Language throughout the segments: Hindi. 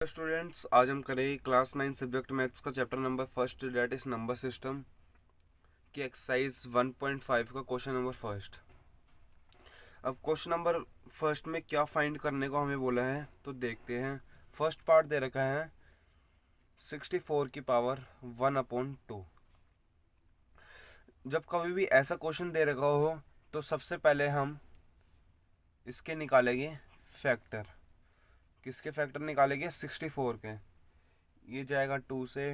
स्टूडेंट्स, आज हम करेंगे क्लास 9 सब्जेक्ट मैथ्स का chapter number first, that is number system की एक्सरसाइज 1.5 का क्वेश्चन नंबर फर्स्ट। अब क्वेश्चन नंबर फर्स्ट में क्या फाइंड करने को हमें बोला है तो देखते हैं। फर्स्ट पार्ट दे रखा है 64 की पावर 1/2। जब कभी भी ऐसा क्वेश्चन दे रखा हो तो सबसे पहले हम इसके निकालेंगे फैक्टर। किसके फैक्टर निकालेंगे? 64 के। ये जाएगा 2 से,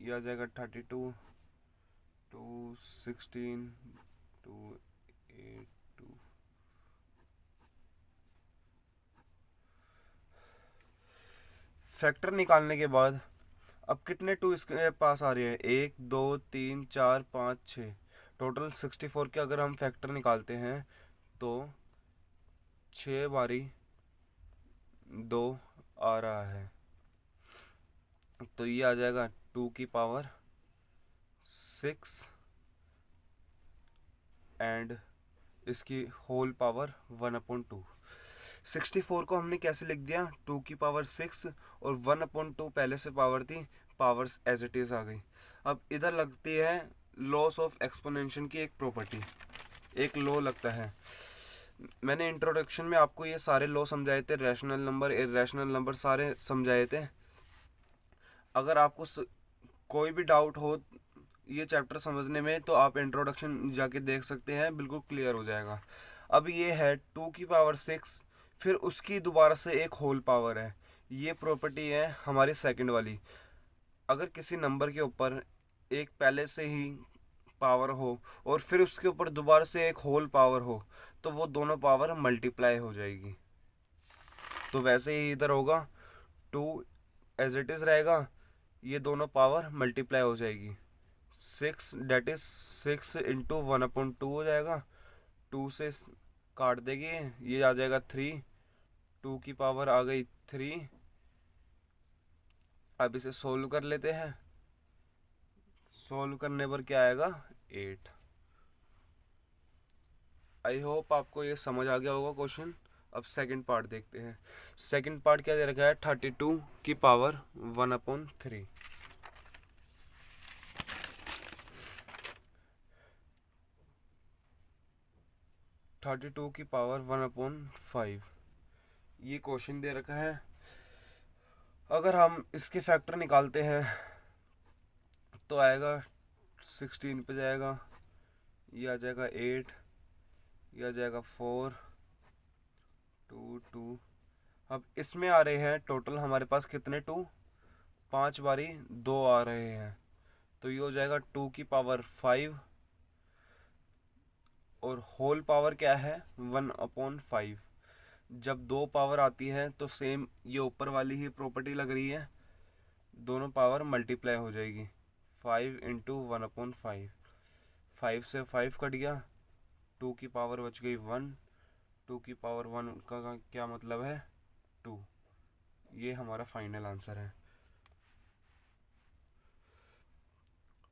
यह आ जाएगा 32, 2 16, 2 8 2। फैक्टर निकालने के बाद अब कितने 2 इसके पास आ रहे हैं? 1 2 3 4 5 6, टोटल 64 के अगर हम फैक्टर निकालते हैं तो 6 बारी 2 आ रहा है, तो ये आ जाएगा 2 की पावर 6 एंड इसकी होल पावर 1/2। 64 को हमने कैसे लिख दिया? 2 की पावर 6 और 1/2 पहले से पावर थी, पावर्स एज इट इज आ गई। अब इधर लगती है लॉस ऑफ एक्सपोनेंशियल की एक प्रॉपर्टी, एक लॉ लगता है। मैंने इंट्रोडक्शन में आपको ये सारे लॉ समझाए थे, रैशनल नंबर इर्रेशनल नंबर सारे समझाए थे। अगर आपको कोई भी डाउट हो ये चैप्टर समझने में तो आप इंट्रोडक्शन जाके देख सकते हैं, बिल्कुल क्लियर हो जाएगा। अब ये है 2 की पावर 6, फिर उसकी दोबारा से एक होल पावर है। ये प्रॉपर्टी है हमारी सेकंड वाली। अगर किसी नंबर के ऊपर एक पहले से ही पावर हो और फिर उसके ऊपर दोबारा से एक होल पावर हो तो वो दोनों पावर मल्टीप्लाई हो जाएगी। तो वैसे ही इधर होगा, 2 एज इट इज़ रहेगा, ये दोनों पावर मल्टीप्लाई हो जाएगी। 6 डेट इज 6 इंटू 1/2 हो जाएगा। 2 से काट देंगे, ये आ जाएगा 3, 2 की पावर आ गई 3। अब इसे सोल्व कर लेते हैं। सोल्व करने पर क्या आएगा? 8। आई होप आपको ये समझ आ गया होगा क्वेश्चन। अब सेकंड पार्ट देखते हैं। सेकंड पार्ट क्या दे रखा है? 32 की पावर 1/3। 32 की पावर 1/5 ये क्वेश्चन दे रखा है। अगर हम इसके फैक्टर निकालते हैं तो आएगा 16 पे जाएगा, ये आ जाएगा 8, ये आ जाएगा 4 2 2। अब इसमें आ रहे हैं टोटल हमारे पास कितने 2? 5 बारी 2 आ रहे हैं, तो ये हो जाएगा 2 की पावर 5 और होल पावर क्या है? 1/5। जब 2 पावर आती है तो सेम ये ऊपर वाली ही प्रॉपर्टी लग रही है, दोनों पावर मल्टीप्लाई हो जाएगी। 5 इंटू 1/5, 5 से 5 कट गया, 2 की पावर बच गई 1। 2 की पावर 1 का क्या मतलब है? 2। ये हमारा फाइनल आंसर है।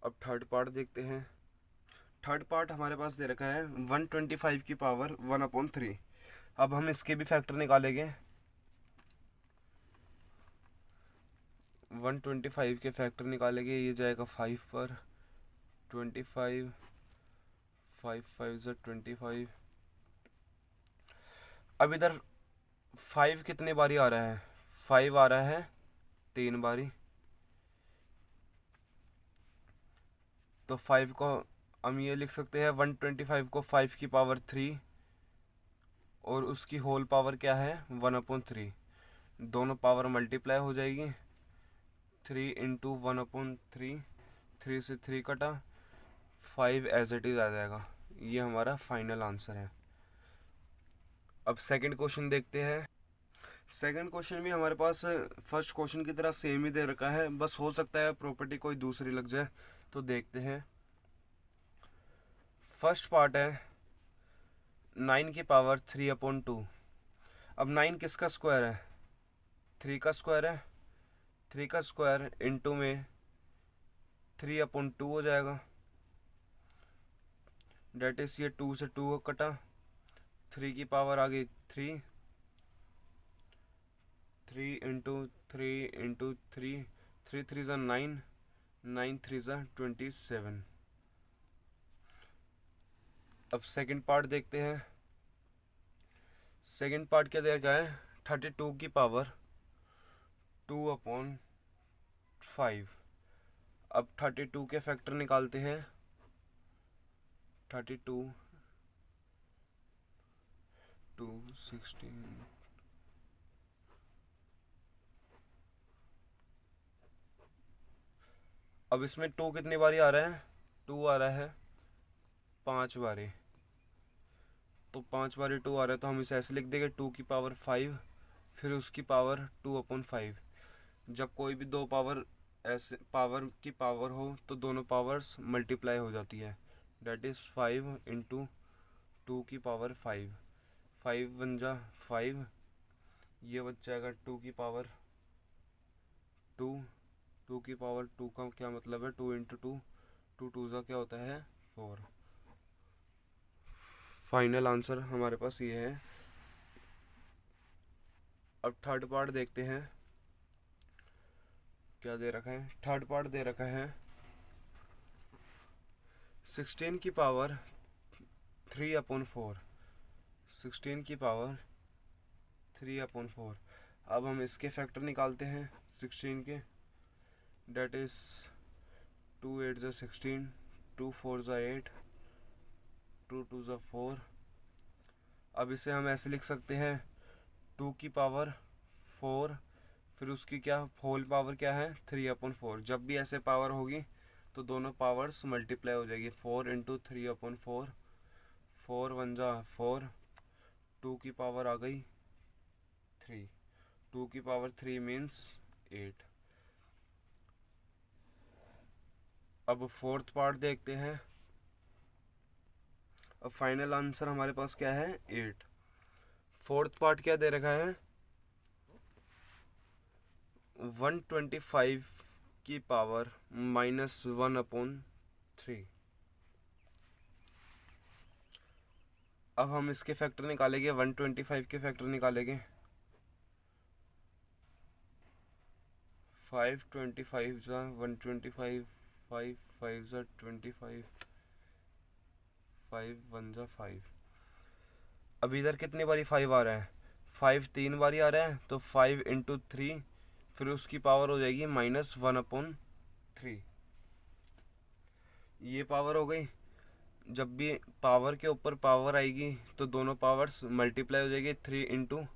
अब थर्ड पार्ट देखते हैं। थर्ड पार्ट हमारे पास दे रखा है 125 की पावर 1/3। अब हम इसके भी फैक्टर निकालेंगे। 125 के फैक्टर निकालेंगे, ये जाएगा 5 पर 25, 5 5 ज़ा 25। अब इधर 5 कितने बारी आ रहा है? 5 आ रहा है 3 बारी, तो 5 को हम ये लिख सकते हैं 125 को 5 की पावर 3 और उसकी होल पावर क्या है? 1/3। दोनों पावर मल्टीप्लाई हो जाएगी। 3 इंटू 1/3, 3 से 3 कटा, 5 एज इट इज़ आ जाएगा। ये हमारा फाइनल आंसर है। अब सेकंड क्वेश्चन देखते हैं। सेकंड क्वेश्चन भी हमारे पास फर्स्ट क्वेश्चन की तरह सेम ही दे रखा है, बस हो सकता है प्रॉपर्टी कोई दूसरी लग जाए, तो देखते हैं। फर्स्ट पार्ट है 9 की पावर 3/2। अब 9 किसका स्क्वायर है? 3 का स्क्वायर है। 3 का स्क्वायर इंटू में 3/2 हो जाएगा। डेट इज ये 2 से 2 कटा, 3 की पावर आ गई 3, 3 इंटू 3 इंटू 3, 3 3 ज़ा 9, 9 3 ज़ा 27। अब सेकंड पार्ट देखते हैं। सेकंड पार्ट क्या दे रखा है, 32 की पावर 2/5। अब 32 के फैक्टर निकालते हैं। 32 2 16। अब इसमें 2 कितनी बारी आ रहा है, 2 आ रहा है 5 बारी। तो 5 बारी 2 आ रहा है, तो हम इसे ऐसे लिख देंगे 2 की पावर 5, फिर उसकी पावर 2/5। जब कोई भी दो पावर ऐसे पावर की पावर हो तो दोनों पावर्स मल्टीप्लाई हो जाती है। डेट इज़ 5 इंटू 2 की पावर 5, 5 1 जा 5, ये बच जाएगा 2 की पावर 2। 2 की पावर 2 का क्या मतलब है, 2 इंटू 2, 2 2 जा क्या होता है 4। फाइनल आंसर हमारे पास ये है। अब थर्ड पार्ट देखते हैं क्या दे रखा है। थर्ड पार्ट दे रखा है 16 की पावर 3/4, 16 की पावर 3/4। अब हम इसके फैक्टर निकालते हैं 16 के। डेट इज 2 8 ज़ा 16, 2 4 ज़ा 8, 2 2 ज़ा 4। अब इसे हम ऐसे लिख सकते हैं 2 की पावर 4, फिर उसकी क्या होल पावर क्या है 3/4। जब भी ऐसे पावर होगी तो दोनों पावर्स मल्टीप्लाई हो जाएगी। 4 इंटू 3/4, 4 1 जा 4, 2 की पावर आ गई 3, 2 की पावर 3 मीन्स 8। अब फोर्थ पार्ट देखते हैं। अब फाइनल आंसर हमारे पास क्या है 8। फोर्थ पार्ट क्या दे रखा है 125 की पावर -1/3। अब हम इसके फैक्टर निकालेंगे, 125 के फैक्टर निकालेंगे। 5 25 जा 125, 5 5 जा 25, 5 1 जा 5। अब इधर कितनी बारी 5 आ रहा है, 5 3 बारी आ रहा है, तो 5 इंटू 3, फिर उसकी पावर हो जाएगी -1/3। ये पावर हो गई। जब भी पावर के ऊपर पावर आएगी तो दोनों पावर्स मल्टीप्लाई हो जाएगी। 3 इंटू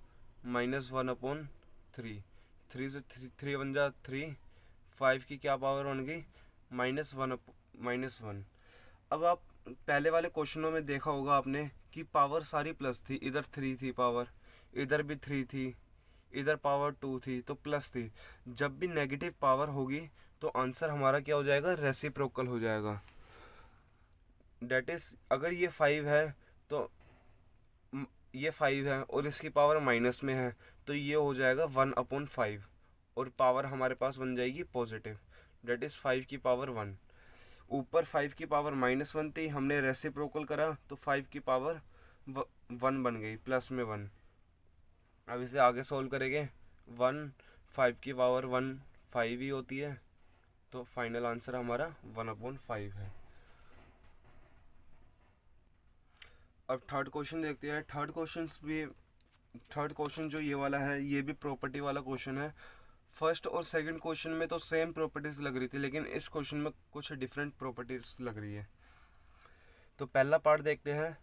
-1/3, 3 से 3 बन जा 3, 5 की क्या पावर बन गई -1। अब आप पहले वाले क्वेश्चनों में देखा होगा आपने कि पावर सारी प्लस थी, इधर 3 थी पावर, इधर भी 3 थी, इधर पावर 2 थी तो प्लस थी। जब भी नेगेटिव पावर होगी तो आंसर हमारा क्या हो जाएगा, रेसिप्रोकल हो जाएगा। डेट इज अगर ये 5 है तो ये 5 है और इसकी पावर माइनस में है, तो ये हो जाएगा 1/5 और पावर हमारे पास बन जाएगी पॉजिटिव। डेट इज 5 की पावर 1। ऊपर 5 की पावर -1 थी, हमने रेसिप्रोकल करा तो 5 की पावर 1 बन गई, प्लस में 1। अब इसे आगे सोल्व करेंगे। 1 5 की पावर 1 5 ही होती है, तो फाइनल आंसर हमारा 1/5 है। अब थर्ड क्वेश्चन देखते हैं। थर्ड क्वेश्चन जो ये वाला है ये भी प्रॉपर्टी वाला क्वेश्चन है। फर्स्ट और सेकंड क्वेश्चन में तो सेम प्रॉपर्टीज लग रही थी, लेकिन इस क्वेश्चन में कुछ डिफरेंट प्रॉपर्टीज लग रही है। तो पहला पार्ट देखते हैं।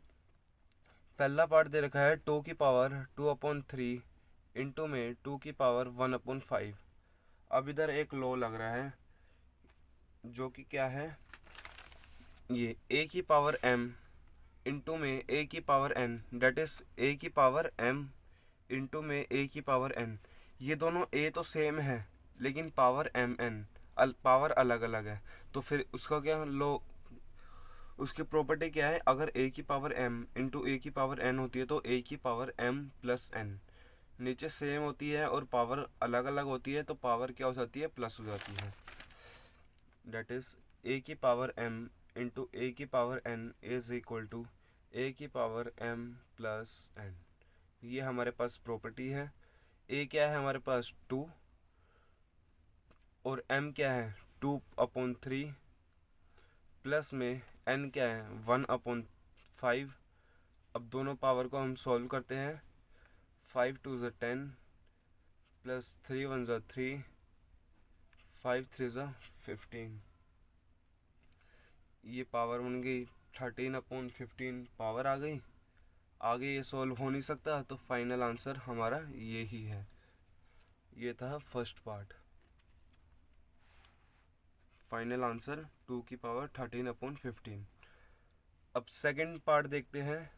पहला पार्ट दे रखा है 2 की पावर 2/3 इंटू में 2 की पावर 1/5। अब इधर एक लॉ लग रहा है जो कि क्या है, ये a की पावर m इंटू में a की power n, that is a की पावर m इंटू में a की पावर n। ये दोनों a तो सेम है लेकिन पावर mn पावर अलग अलग है। तो फिर उसका क्या लो, उसकी प्रॉपर्टी क्या है, अगर a की पावर m इंटू a की पावर n होती है तो a की पावर m प्लस n। नीचे सेम होती है और पावर अलग अलग होती है तो पावर क्या हो जाती है, प्लस हो जाती है। डेट इज a की पावर m इंटू a की power n is equal to a की पावर m प्लस n। ये हमारे पास प्रॉपर्टी है। a क्या है हमारे पास 2, और m क्या है 2/3 प्लस में n क्या है 1/5। अब दोनों पावर को हम सॉल्व करते हैं। 5 2 ज़ा 10 प्लस 3 1 ज़ा 3 5 3 ज़ा 15। ये पावर बन गई 13/15 पावर आ गई। आगे ये सॉल्व हो नहीं सकता, तो फाइनल आंसर हमारा ये ही है। ये था फर्स्ट पार्ट। फाइनल आंसर 2 की पावर 13/15। अब सेकंड पार्ट देखते हैं।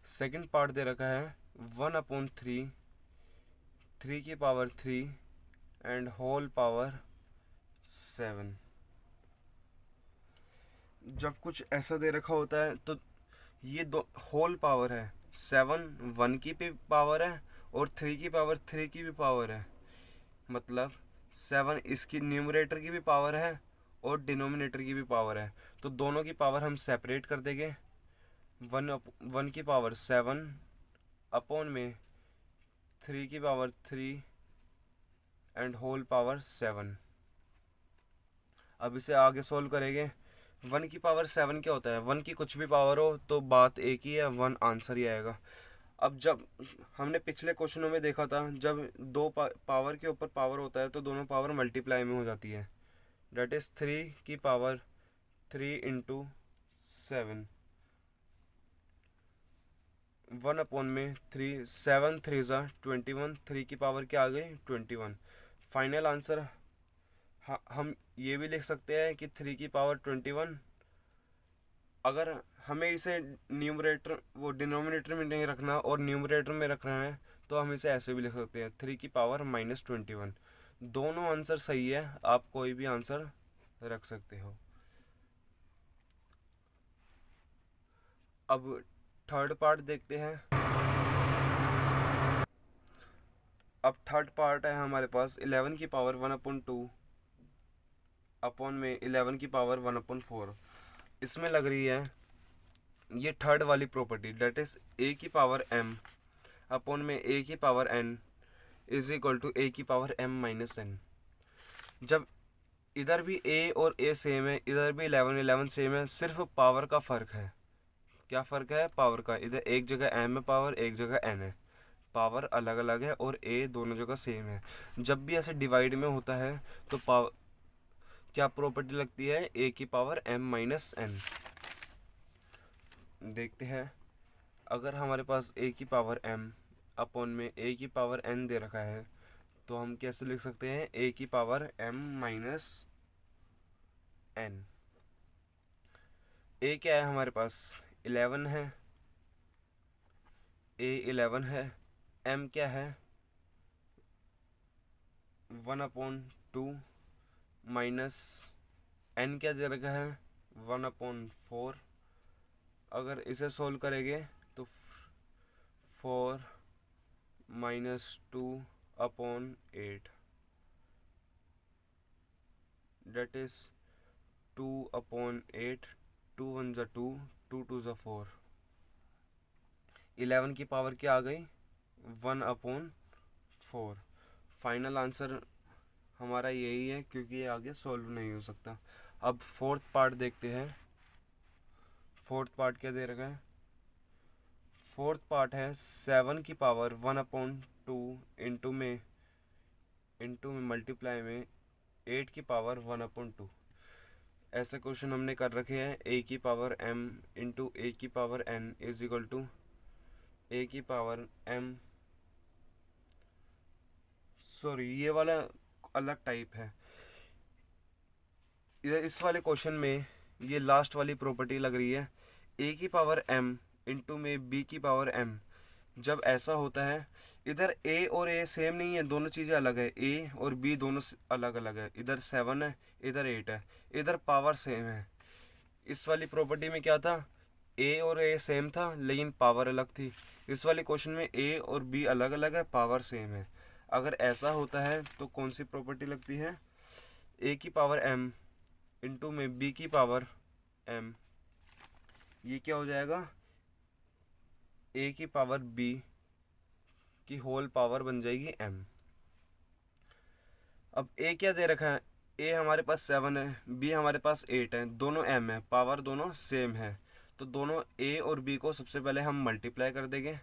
सेकंड पार्ट दे रखा है 1/3 3 की पावर 3 एंड होल पावर 7। जब कुछ ऐसा दे रखा होता है तो ये दो होल पावर है। 7 1 की भी पावर है और 3 की पावर 3 की भी पावर है। मतलब 7 इसकी न्यूमरेटर की भी पावर है और डिनोमिनेटर की भी पावर है। तो दोनों की पावर हम सेपरेट कर देंगे। 1 की पावर 7 अपॉन में 3 की पावर 3 एंड होल पावर 7। अब इसे आगे सोल्व करेंगे। 1 की पावर 7 क्या होता है? 1 की कुछ भी पावर हो तो बात एक ही है, 1 आंसर ही आएगा। अब जब हमने पिछले क्वेश्चनों में देखा था, जब दो पावर के ऊपर पावर होता है तो दोनों पावर मल्टीप्लाई में हो जाती है। डेट इज 3 की पावर 3 इंटू 7 1 में 3 7 3 ज़ा 21। 3 की पावर क्या आ गई 21। फाइनल आंसर हम ये भी लिख सकते हैं कि 3 की पावर 21। अगर हमें इसे न्यूमरेटर वो डिनोमिनेटर में नहीं रखना और न्यूमरेटर में रखना है तो हम इसे ऐसे भी लिख सकते हैं 3 की पावर -21। दोनों आंसर सही है, आप कोई भी आंसर रख सकते हो। अब थर्ड पार्ट देखते हैं। अब थर्ड पार्ट है हमारे पास 11 की पावर 1/2 अपॉन में 11 की पावर 1/4। इसमें लग रही है ये थर्ड वाली प्रॉपर्टी, डेट इज a की पावर m अपॉन में a की power n is equal to a की पावर m माइनस n। जब इधर भी a और a सेम है, इधर भी 11 11 सेम है, सिर्फ पावर का फ़र्क है। क्या फ़र्क है? पावर का। इधर एक जगह m है पावर, एक जगह n है। पावर अलग अलग है और a दोनों जगह सेम है। जब भी ऐसे डिवाइड में होता है तो पावर क्या प्रॉपर्टी लगती है? a की पावर m माइनस n। देखते हैं। अगर हमारे पास a की पावर m अपॉन में a की पावर n दे रखा है तो हम कैसे लिख सकते हैं? a की power m minus n। a क्या है हमारे पास? 11 है। a 11 है। m क्या है? 1/2 माइनस n क्या दे रखा है? 1/4। अगर इसे सोल्व करेंगे तो 4 -2/8 डेट इज 2/8। 2 1 ज़ा 2 2 2 ज़ा 4। 11 की पावर क्या आ गई? 1/4। फाइनल आंसर हमारा यही है क्योंकि ये आगे सॉल्व नहीं हो सकता। अब फोर्थ पार्ट देखते हैं। फोर्थ पार्ट क्या दे रखा है? फोर्थ पार्ट है 7 की पावर 1/2 इंटू में मल्टीप्लाई में 8 की पावर 1/2। ऐसे क्वेश्चन हमने कर रखे हैं। a की पावर m इंटू a की power n is equal to a की पावर m। सॉरी, ये वाला अलग टाइप है। इधर इस वाले क्वेश्चन में ये लास्ट वाली प्रॉपर्टी लग रही है a की पावर m इंटू में b की पावर m। जब ऐसा होता है, इधर a और a सेम नहीं है, दोनों चीज़ें अलग है। a और b दोनों अलग अलग है। इधर 7 है, इधर 8 है, इधर पावर सेम है। इस वाली प्रॉपर्टी में क्या था? a और a सेम था लेकिन पावर अलग थी। इस वाले क्वेश्चन में a और b अलग अलग है, पावर सेम है। अगर ऐसा होता है तो कौन सी प्रॉपर्टी लगती है? a की पावर m इंटू में b की पावर m। ये क्या हो जाएगा? a की पावर b की होल पावर बन जाएगी m। अब a क्या दे रखा है, a हमारे पास 7 है, b हमारे पास 8 है, दोनों m है, पावर दोनों सेम है, तो दोनों a और b को सबसे पहले हम मल्टीप्लाई कर देंगे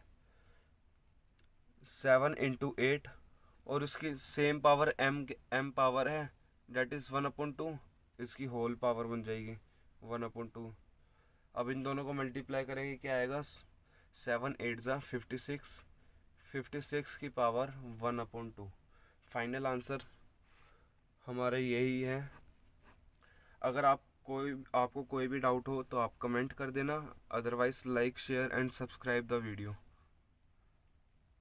7 इंटू 8, और उसकी सेम पावर m पावर है, डेट इज़ 1/2, इसकी होल पावर बन जाएगी 1/2। अब इन दोनों को मल्टीप्लाई करेंगे, क्या आएगा, 7 8 ज़ा 56, 56 की पावर 1/2। फाइनल आंसर हमारा यही है। अगर आपको कोई भी डाउट हो तो आप कमेंट कर देना, otherwise like share and subscribe the video.